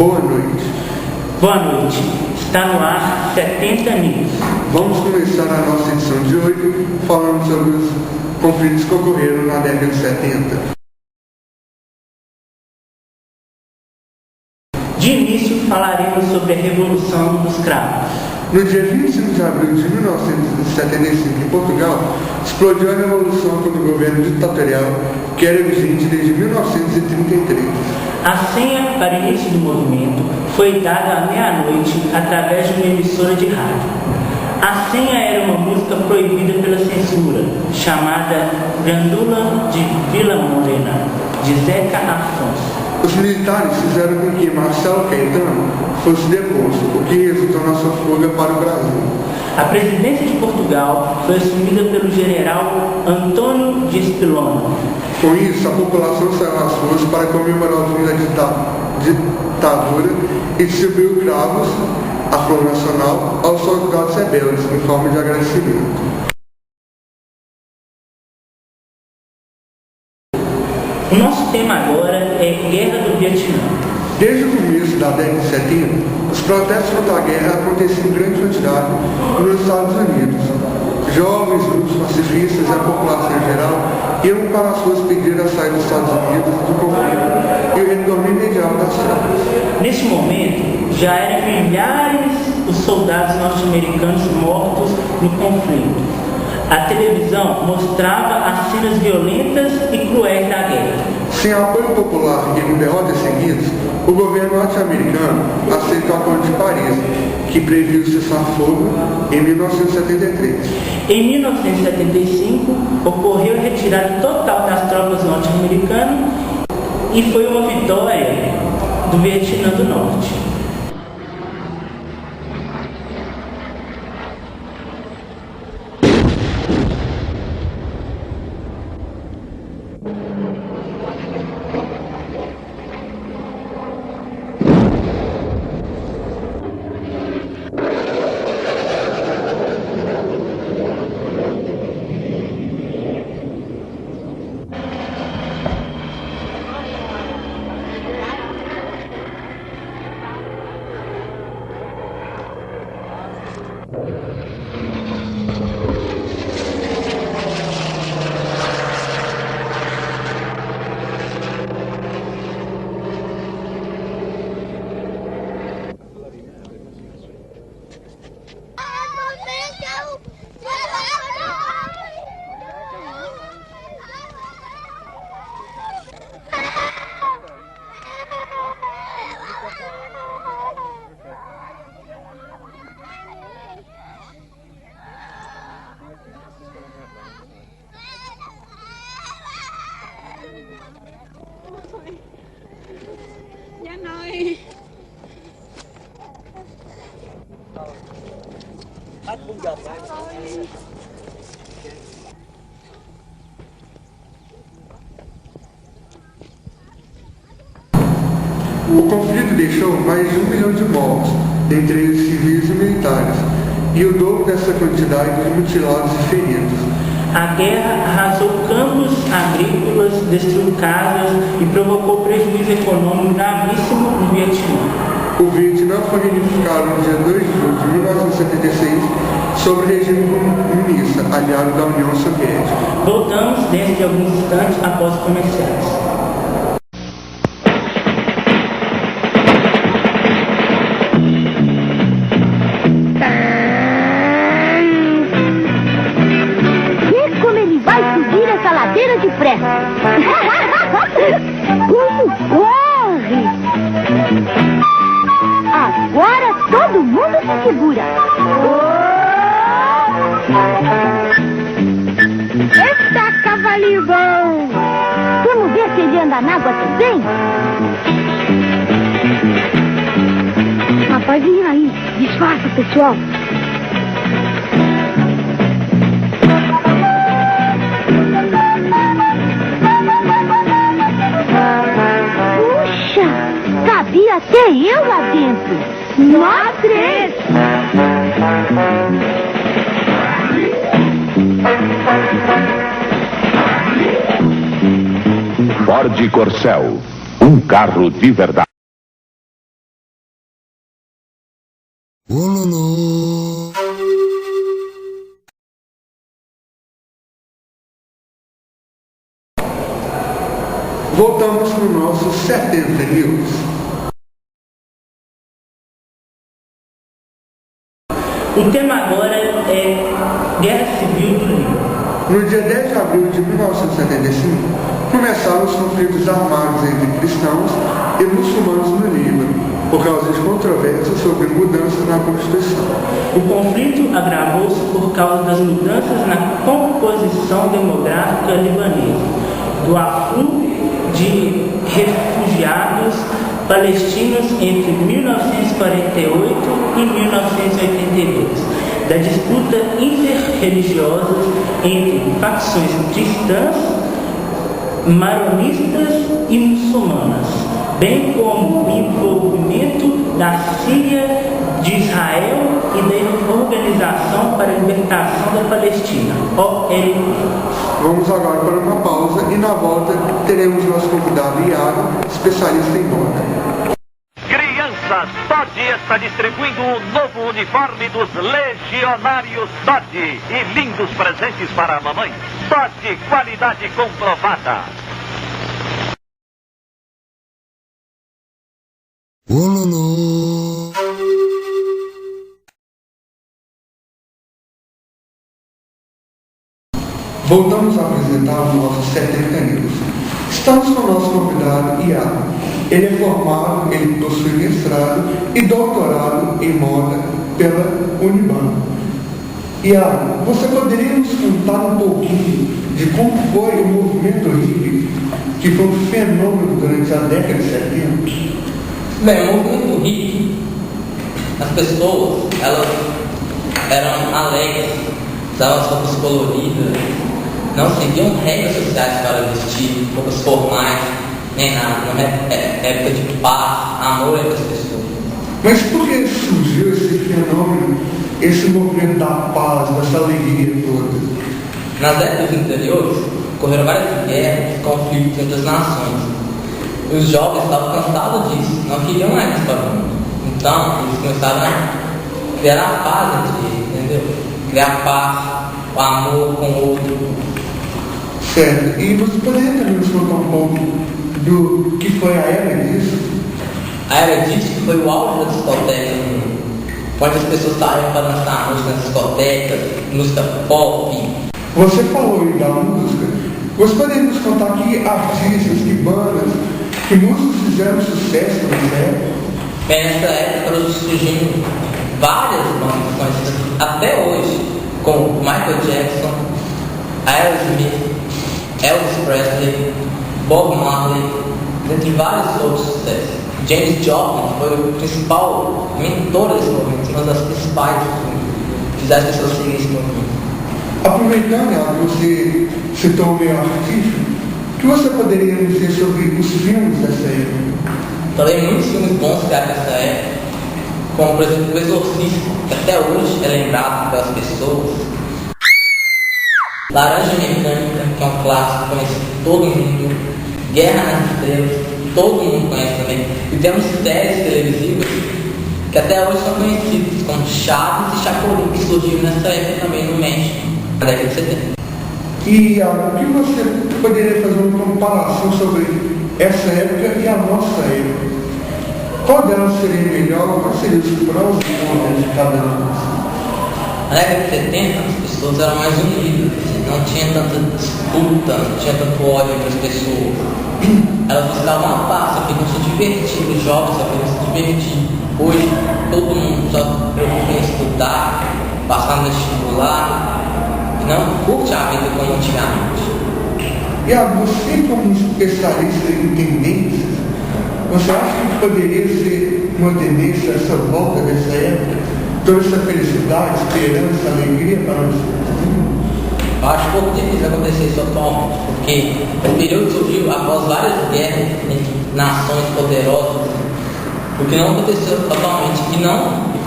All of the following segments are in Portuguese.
Boa noite. Boa noite. Está no ar 70 News. Vamos começar a nossa edição de hoje falando sobre os conflitos que ocorreram na década de 70. De início, falaremos sobre a Revolução dos Cravos. No dia 25 de abril de 1975, em Portugal, explodiu a revolução contra o governo ditatorial que era vigente desde 1933. A senha para o início do movimento foi dada à meia-noite através de uma emissora de rádio. A senha era uma música proibida pela censura, chamada Grandula de Vila Morena, de Zeca Afonso. Os militares fizeram com que Marcelo Caetano fosse deposto, o que resultou na sua fuga para o Brasil. A presidência de Portugal foi assumida pelo general Antônio de Espilona. Com isso, a população saiu às ruas para comemorar o fim da ditadura e distribuiu cravos, a flor nacional, aos soldados rebeldes, em forma de agradecimento. O nosso tema agora é Guerra do Vietnã. Desde o começo da década de 70, os protestos contra a guerra aconteciam em grande quantidade nos Estados Unidos. Jovens, grupos pacifistas e a população em geral iam para as ruas pedir a saída dos Estados Unidos do conflito e o retorno imediato das tropas. Nesse momento, já eram milhares os soldados norte-americanos mortos no conflito. A televisão mostrava as cenas violentas e cruéis da guerra. Sem apoio popular e com derrotas seguidas, o governo norte-americano aceitou o Acordo de Paris, que previu o cessar-fogo em 1973. Em 1975, ocorreu a retirada total das tropas norte-americanas e foi uma vitória do Vietnã do Norte. O conflito deixou mais de 1 milhão de mortos, entre eles civis e militares, e o dobro dessa quantidade de mutilados e feridos. A guerra arrasou campos agrícolas, destruiu casas e provocou prejuízo econômico gravíssimo no Vietnã. O Vietnã foi reunificado no dia 2 de julho de 1976 sob o regime comunista, aliado da União Soviética. Voltamos dentro de alguns instantes após os comerciais. Depressa! Como corre! Agora todo mundo se segura! Eita, cavalinho bom! Vamos ver se ele anda na água também? Rapazinho aí, disfarça, pessoal! Cabia até eu lá dentro. Nós três. Ford Corcel, um carro de verdade. Voltamos para o nosso 70 News. O tema agora é Guerra Civil do Líbano. No dia 10 de abril de 1975, começaram os conflitos armados entre cristãos e muçulmanos no Líbano, por causa de controvérsias sobre mudanças na Constituição. O conflito agravou-se por causa das mudanças na composição demográfica libanesa, do afluxo de refugiados palestinos entre 1948 e 1982, da disputa interreligiosa entre facções cristãs, maronistas e muçulmanas, bem como o envolvimento da Síria, de Israel e da Organização para a Libertação da Palestina, OLP. Vamos agora para uma pausa e na volta teremos nosso convidado Iago, especialista em moda. Crianças, Dodge está distribuindo o novo uniforme dos Legionários Dodge e lindos presentes para a mamãe. Dodge, qualidade comprovada. Voltamos a apresentar o nosso 70 News. Estamos com o nosso convidado Iago. Ele é formado, ele possui mestrado e doutorado em moda pela Uniban. Iago, você poderia nos contar um pouquinho de como foi o movimento hippie, que foi um fenômeno durante a década de 70? Bem, o movimento hippie, as pessoas, elas eram alegres, usavam as roupas coloridas, não seguiam regras sociais para vestir, roupas formais, nem nada, não é época de paz, amor entre as pessoas. Mas por que surgiu esse fenômeno, esse movimento da paz, dessa alegria toda? Nas épocas anteriores, ocorreram várias guerras, conflitos entre as nações. Os jovens estavam cansados disso, não queriam mais isso para o mundo. Então, eles começaram a criar a paz entre eles, entendeu? Criar paz, o amor com o outro. Certo. E você poderia também nos contar um pouco do que foi a era disso? A era disso foi o auge das discotecas no mundo, onde as pessoas saíam para dançar música nas discotecas, música pop. Você falou aí da música. Você poderia nos contar que artistas, que bandas, que músicos fizeram sucesso nessa época? Nessa época surgiram várias bandas conhecidas até hoje, como Michael Jackson, Aerosmith, Elvis Presley, Bob Marley, entre vários outros sucessos. James Joplin foi o principal mentor desse movimento, uma das principais que fizeram as pessoas seguirem esse movimento. Aproveitando que você citou o meio artístico, o que você poderia nos dizer sobre os filmes dessa época? Também muitos filmes bons criados nessa época, como por exemplo O Exorcista, que até hoje é lembrado pelas pessoas. Laranja Mecânica, que é um clássico conhecido por todo mundo. Guerra nas Estrelas, todo mundo conhece também. E temos séries televisivas que até hoje são conhecidas, como Chaves e Chapolin, que surgiram nessa época também no México, na década de 70. E o que você poderia fazer uma comparação sobre essa época e a nossa época? Qual delas seria melhor? Quais seriam os prós e contras de cada uma? Na década de 70, as pessoas eram mais unidas, não tinha tanta disputa, não tinha tanto ódio entre as pessoas. Elas buscavam uma paz, só queriam se divertir, os jovens só queriam se divertir. Hoje, todo mundo só preocupa em estudar, passar no vestibular, e não curte a vida como antigamente. E você, como especialista em tendências, você acha que poderia ser uma tendência essa volta dessa época? Toda essa felicidade, esperança, alegria para nós? Eu acho pouco difícil acontecer isso atualmente, porque o período surgiu após várias guerras entre nações poderosas, o que não aconteceu atualmente, e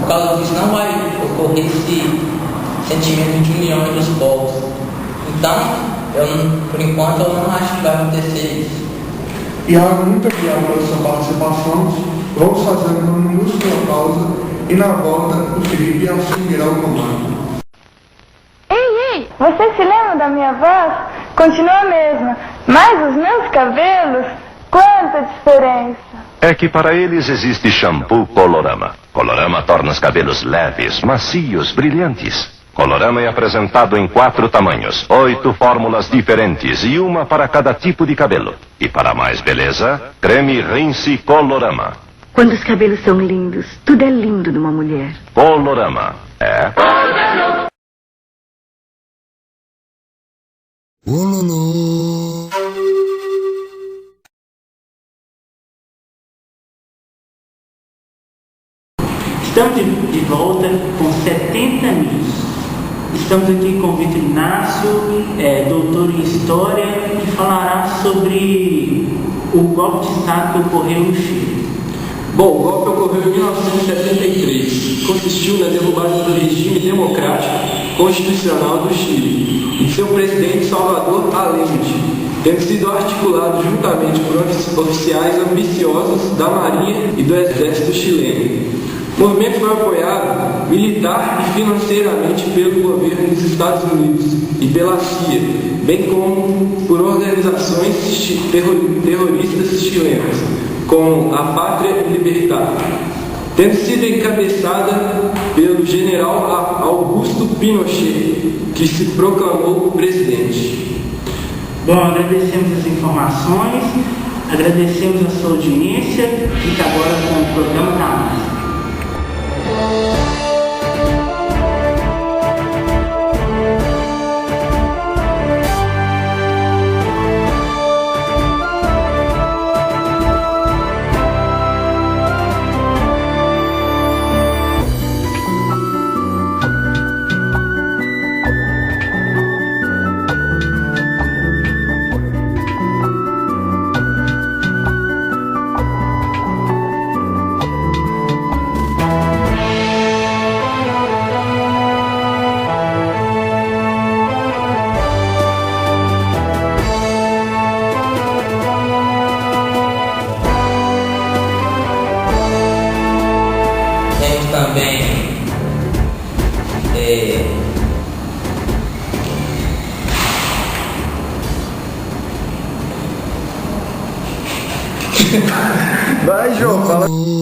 por causa disso não vai ocorrer esse sentimento de união entre os povos. Então, por enquanto, eu não acho que vai acontecer isso. E muito obrigado pela sua participação. Vamos fazer uma minúscula pausa e na volta o Felipe assumirá o comando. Ei! Você se lembra da minha voz? Continua a mesma, mas os meus cabelos, quanta diferença! É que para eles existe shampoo Colorama. Colorama torna os cabelos leves, macios, brilhantes. Colorama é apresentado em 4 tamanhos, 8 fórmulas diferentes e uma para cada tipo de cabelo. E para mais beleza, creme Rinse Colorama. Quando os cabelos são lindos, tudo é lindo numa mulher. Colorama. É? Estamos de volta com 70 News. Estamos aqui com o Vitor Inácio, doutor em História, que falará sobre o golpe de Estado que ocorreu no Chile. Bom, o golpe ocorreu em 1973. Consistiu na derrubada do regime democrático constitucional do Chile e de seu presidente Salvador Allende, tendo sido articulado juntamente por oficiais ambiciosos da Marinha e do Exército chileno. O movimento foi apoiado militar e financeiramente pelo governo dos Estados Unidos e pela CIA, bem como por organizações terroristas chilenas, como a Pátria Libertad, tendo sido encabeçada pelo general Augusto Pinochet, que se proclamou presidente. Bom, agradecemos as informações, agradecemos a sua audiência. Fica agora com o programa da música. Também Vai, João, fala.